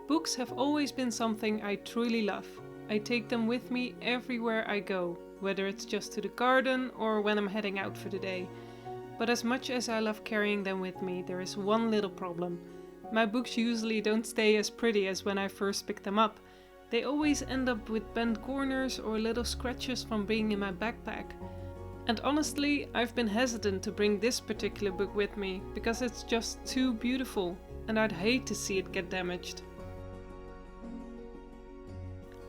Books have always been something I truly love. I take them with me everywhere I go, whether it's just to the garden or when I'm heading out for the day. But as much as I love carrying them with me, there is one little problem. My books usually don't stay as pretty as when I first picked them up. They always end up with bent corners or little scratches from being in my backpack. And honestly, I've been hesitant to bring this particular book with me because it's just too beautiful and I'd hate to see it get damaged.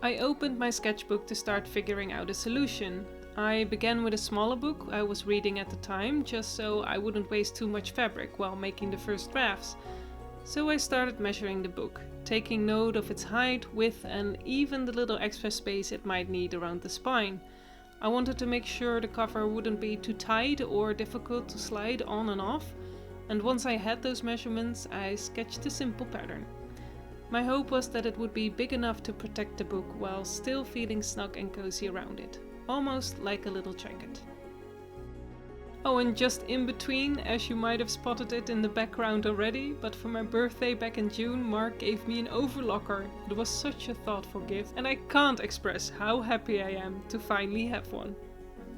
I opened my sketchbook to start figuring out a solution. I began with a smaller book I was reading at the time, just so I wouldn't waste too much fabric while making the first drafts. So I started measuring the book, taking note of its height, width and even the little extra space it might need around the spine. I wanted to make sure the cover wouldn't be too tight or difficult to slide on and off, and once I had those measurements, I sketched a simple pattern. My hope was that it would be big enough to protect the book while still feeling snug and cozy around it, almost like a little jacket. Oh, and just in between, as you might have spotted it in the background already, but for my birthday back in June, Mark gave me an overlocker. It was such a thoughtful gift, and I can't express how happy I am to finally have one.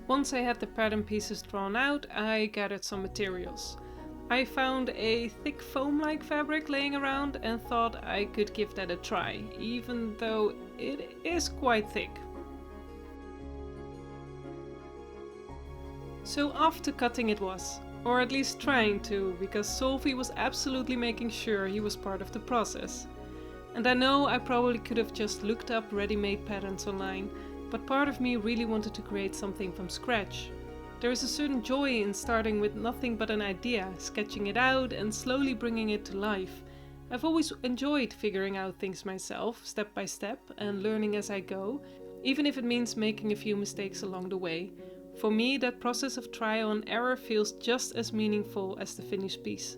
Once I had the pattern pieces drawn out, I gathered some materials. I found a thick foam-like fabric laying around and thought I could give that a try, even though it is quite thick. So off to cutting it was, or at least trying to, because Solvi was absolutely making sure he was part of the process. And I know I probably could have just looked up ready-made patterns online, but part of me really wanted to create something from scratch. There is a certain joy in starting with nothing but an idea, sketching it out and slowly bringing it to life. I've always enjoyed figuring out things myself, step by step, and learning as I go, even if it means making a few mistakes along the way. For me, that process of trial and error feels just as meaningful as the finished piece.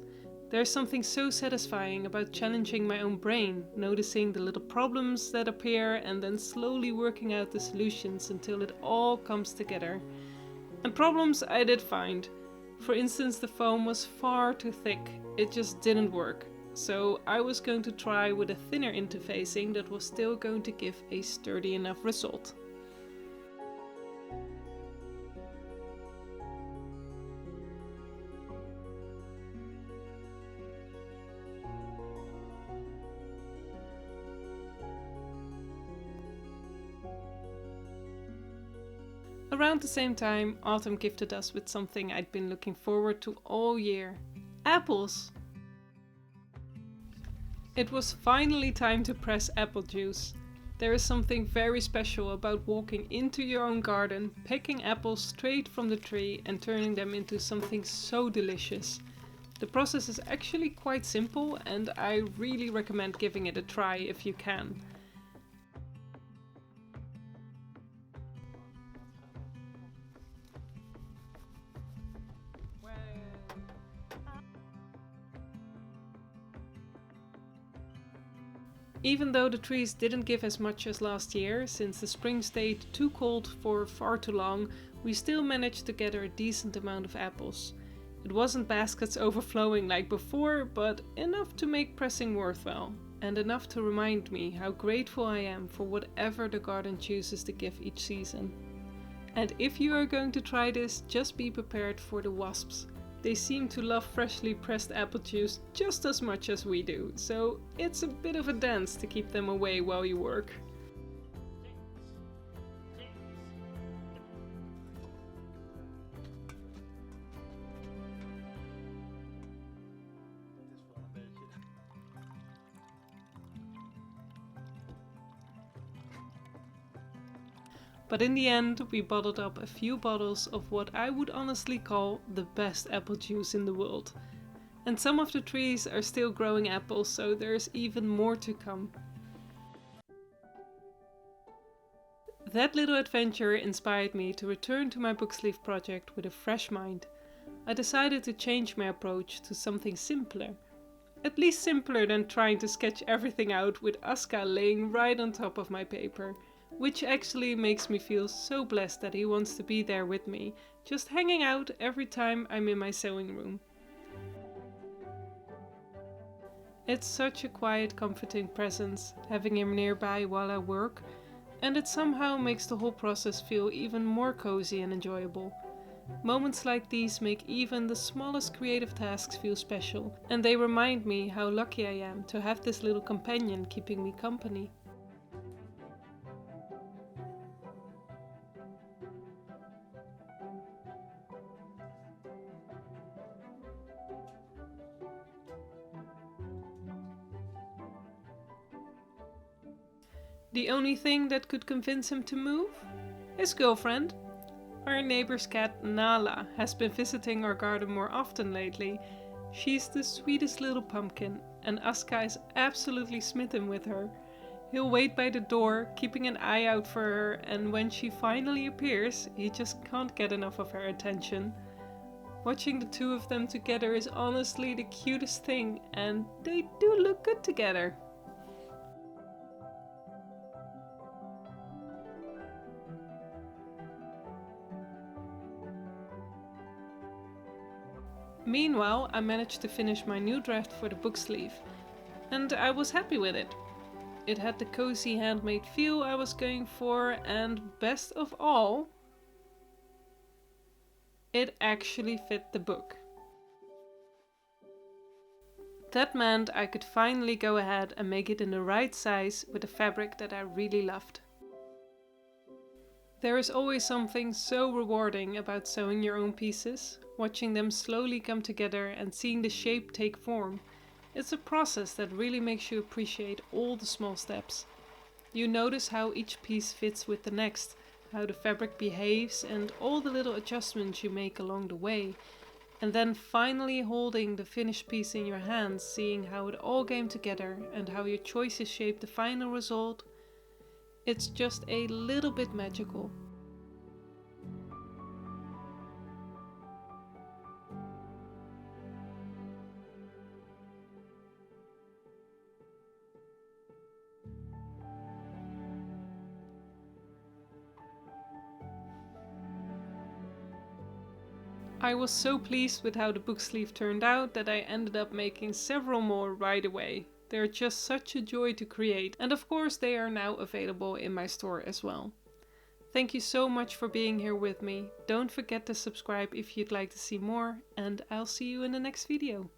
There's something so satisfying about challenging my own brain, noticing the little problems that appear and then slowly working out the solutions until it all comes together. And problems I did find. For instance, the foam was far too thick, it just didn't work. So I was going to try with a thinner interfacing that was still going to give a sturdy enough result. Around the same time, autumn gifted us with something I'd been looking forward to all year. Apples! It was finally time to press apple juice. There is something very special about walking into your own garden, picking apples straight from the tree and turning them into something so delicious. The process is actually quite simple and I really recommend giving it a try if you can. Even though the trees didn't give as much as last year, since the spring stayed too cold for far too long, we still managed to gather a decent amount of apples. It wasn't baskets overflowing like before, but enough to make pressing worthwhile, and enough to remind me how grateful I am for whatever the garden chooses to give each season. And if you are going to try this, just be prepared for the wasps. They seem to love freshly pressed apple juice just as much as we do, so it's a bit of a dance to keep them away while you work. But in the end, we bottled up a few bottles of what I would honestly call the best apple juice in the world. And some of the trees are still growing apples, so there's even more to come. That little adventure inspired me to return to my book sleeve project with a fresh mind. I decided to change my approach to something simpler. At least simpler than trying to sketch everything out with Aska laying right on top of my paper. Which actually makes me feel so blessed that he wants to be there with me, just hanging out every time I'm in my sewing room. It's such a quiet, comforting presence, having him nearby while I work, and it somehow makes the whole process feel even more cozy and enjoyable. Moments like these make even the smallest creative tasks feel special, and they remind me how lucky I am to have this little companion keeping me company. The only thing that could convince him to move? His girlfriend. Our neighbor's cat Nala has been visiting our garden more often lately. She's the sweetest little pumpkin, and Aska is absolutely smitten with her. He'll wait by the door, keeping an eye out for her, and when she finally appears, he just can't get enough of her attention. Watching the two of them together is honestly the cutest thing, and they do look good together. Meanwhile, I managed to finish my new draft for the book sleeve, and I was happy with it. It had the cozy handmade feel I was going for, and best of all, it actually fit the book. That meant I could finally go ahead and make it in the right size with a fabric that I really loved. There is always something so rewarding about sewing your own pieces, watching them slowly come together and seeing the shape take form. It's a process that really makes you appreciate all the small steps. You notice how each piece fits with the next, how the fabric behaves, and all the little adjustments you make along the way. And then finally holding the finished piece in your hands, seeing how it all came together and how your choices shape the final result. It's just a little bit magical. I was so pleased with how the book sleeve turned out that I ended up making several more right away. They're just such a joy to create, and of course they are now available in my store as well. Thank you so much for being here with me. Don't forget to subscribe if you'd like to see more, and I'll see you in the next video.